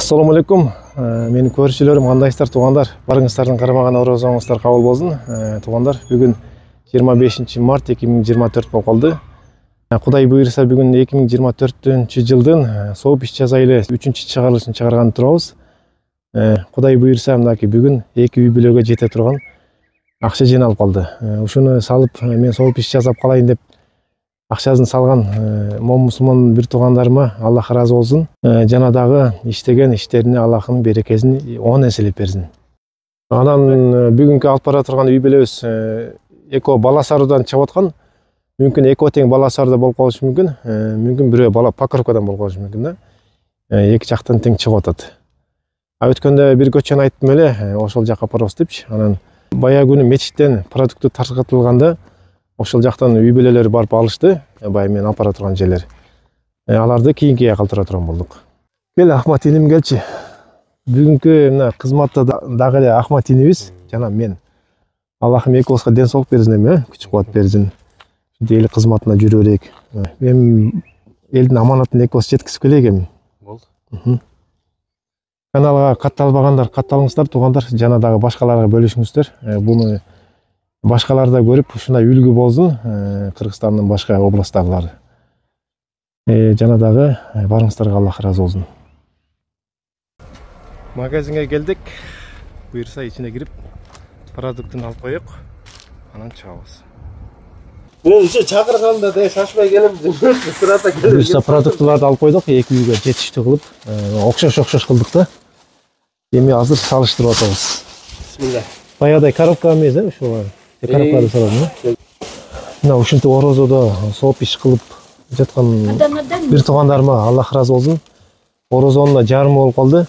Assalamu алейкум. Менин көрүүчүлөрүм, кандайсыздар туугандар? Барыңыздардын карамаган орозоңуздар кабыл болсун. Туугандар, бүгүн 25 март 2024 болуп калды. Кудай буйрса бүгүн 2024-жылдын сооп иш жазайлы 3-чыгарылышын чыгарган турабыз. Кудай буйрса мынакей бүгүн 2 үй бүлөгө жете турган акча жыйналып калды. Ушуну салып мен сооп иш жасап калайын деп акчасын салган момусулман бир туугандарыма Аллах ыраазы болсун. Жана дагы иштеген иштерине Аллахтын берекесин 10 эселеп берсин. Анан бүгүнкү алып бара турган үй бүлөбүз эко бала саруудан чыгып аткан. Мүмкүн эко тең бала саруда болуп калышы мүмкүн. Мүмкүн бирөө бала Покровкадан болуп калышы мүмкүн да. Эки жактан тең чыгып атат. Өткөндө бир көчөнү айттым эле, ошол жакка барабыз депчи. Анан баягы күнү мечиттен продукты таркатылганда ошол жактан үй бүлөлөр барып алышты. Баягы мен алып бара турган жерлер. Аларды кийинкиге калтыра турган болдук. Кел Ахмат иним келчи. Бүгүнкү мына кызматта дагы эле Ахмат инибиз жана мен. Аллахым экөөбүзгө ден соолук берсин эми, күч кубат берсин. Эл кызматына жүрө берейик. Мен элдин аманатын экөөбүз жеткизип келейик эми. Болду. Каналга катталбагандар катталыңыздар туугандар, жана дагы башкаларга бөлүшүңүздөр. Буну башкалар да көрүп, ушундай үлгү болсун Кыргызстандын башка областтагылары. Жана дагы барыңыздарга Аллах ыраазы болсун. Магазинге келдик. Буйрса ичине кирип, продуктун алып коёк. Анан чыгабыз. Мен уже чакырганда да шашпай келем деп сырата келем. Буйрса продуктуларды алып койдук, эки үйгө жетиштүү кылып, окшош кылдык да. Эми азыр салыштырып атабыз. Бисмилла. Баягыдай коробка эмес, ушуга. Коробкада салам. Мына ушинтип орозодо сооп иш кылып жаткан бир туугандарыма Аллах ыраазы болсун. Орозонуна жарым болуп калды.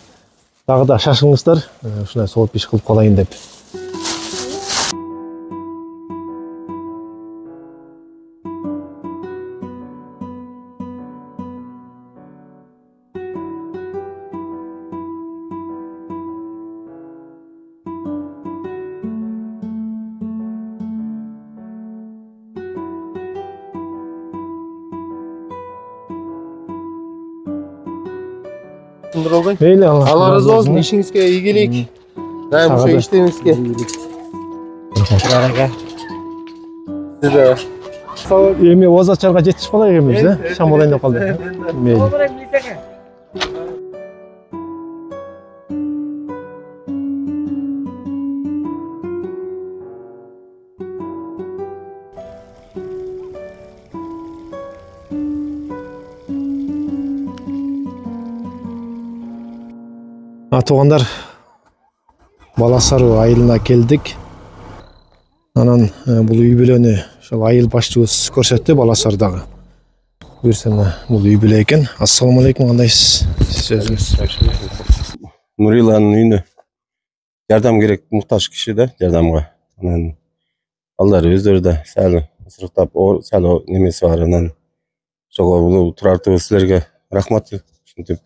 Дагы да шашылыңыздар, ушундай сооп иш кылып калайын деп. Мейли, Алла разы болсун, ишиңизге ийгилик. Дайым ошо иштериңизге. Барага. Сизде. Эми Озачарга жетишип калайык эми, шам болайын деп калды. Мейли. Туугандар, бала саруу айылына келдик. Анан бул үй бүлөнү ошол айыл башчыбыз көрсөттү, бала саруудагы. Буюрса бул үй бүлө экен. Ассаламу алейкум, кандайсыз? Сиз өзүңүз. Нуриланын үйүнө жардам керек, муктаж киши да жардамга. Анан алар өздөрү да сал ысырыктап, сал немеси бар. Анан ошого бул турартыбыз силерге рахмат. Ушинтип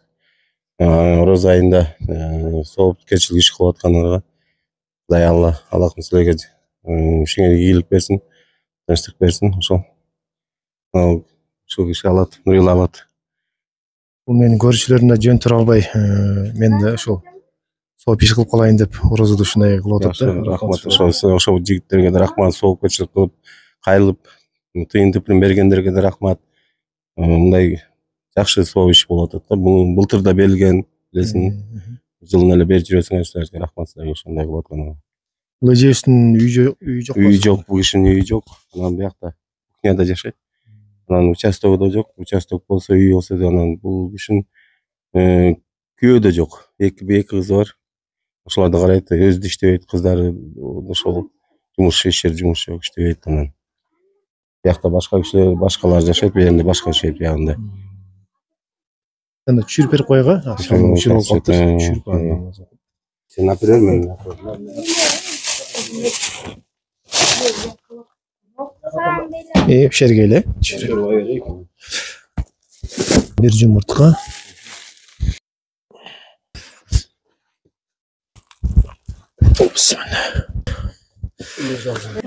Ороз айында соопкерчилик иш кылып аткандарга Кудай Аллахым силерге ишиңерге ийгилик берсин, тынчтык берсин. Ушул киши алат, Нурила алат. Бул менин көрүүчүлөрүм да жөн тура албай, мен да ушул сооп иш кылып калайын деп орозодо ушундай кылып атат да. Рахмат. Ошол жигиттерге да рахмат, соопкерчилик кылып, кайрылып, тыйын тыпырын бергендерге да рахмат. Мындай жакшы сооп иш болуп атат да. Бул былтыр да берилген, билесиң. Жылына эле берип жүрөсүңөр, силерге рахмат силерге ошондой кылып атканыңа. Бул эжебиздин үй жок. Үй жок, бул кишинин үйү жок. Анан биякта кухняда жашайт. Анан участогу да жок. Участок болсо, үй болсо да, анан бул кишинин күйөө да жок. Эки кызы бар. Ошолорду карайт, өзү да иштебейт, кыздары ошол жумуш жок, иштебейт. Анан биякта башка кишилер, башкалар жашайт, беринде башка жашайт биягында. Анда чүрүп берип койго, акшам ушул болуп калды. Чүрүп. Сен алып бер, мен. Пишергейле. Бир жумуртка.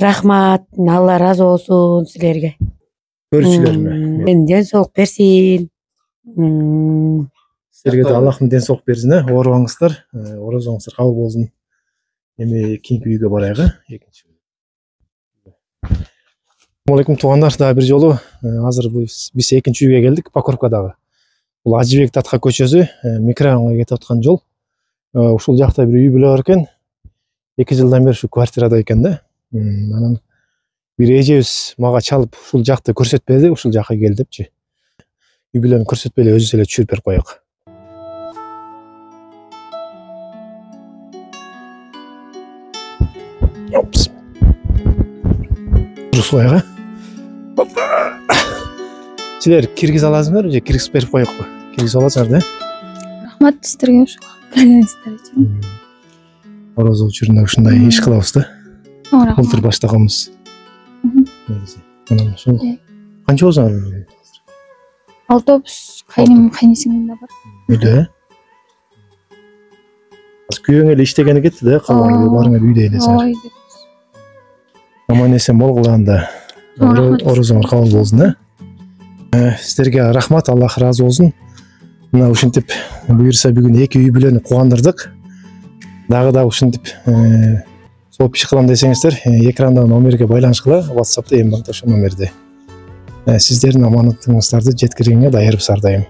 Рахмат, Алла разы болсун силерге. Көрүүчүлөрүмө. Ден соолук берсин. Сіздерге де Аллахым денсаулық берсін, оорубаңыздар, оразаңыздар кабыл болсын. Эми кийинки үйгө барайык, экинчи. Ассалаумалейкум туугандар, дагы бир жолу азыр биз экинчи үйгө келдик, Покровкадагы. Бул Ажыбек Татка көчөсү, микрорайонго кетип аткан жол. Ушул жакта бир үй бүлө бар экен. 2 жылдан бери ушу квартирада экен да. Анан бир эжебиз мага чалып, ушул жакты көрсөтпеди, ушул жакка кел депчи. Үй бүлөнү көрсөтпөй эле өзүбүз эле түшүрүп берип коелук. Опс. Русуайга. Силер киргиз аласыңарбы же киргизип берип коелукпу? Киргизип аласыңар да? Рахмат сіздерге ушуга билгениңиздер үчүн. Ораза учурунда ушундай иш кылабыз да. Рахмат. Былтыр баштаганбыз. Анан ушул канча болсоңар? Автобус кайным кайнысың да бар. Үйдө. Күйөөң эле иштегени кетти да, калган барыңар үйдө элесиңер. Ой, Аман эсен болгуланда оразаңар кабыл болсун да. Сіздерге рахмат, Аллах разы болсын. Мына ушинтип буюрса бүгүн 2 үй бүлөнү кубандырдык. Дагы да ушинтип соп иш кылам десеңиздер, экрандагы номерге байланышкыла, WhatsApp'та эми банкта ошол номерде. Сиздердин аманаттыгыңыздарды жеткиргенге даярбыз ар дайым.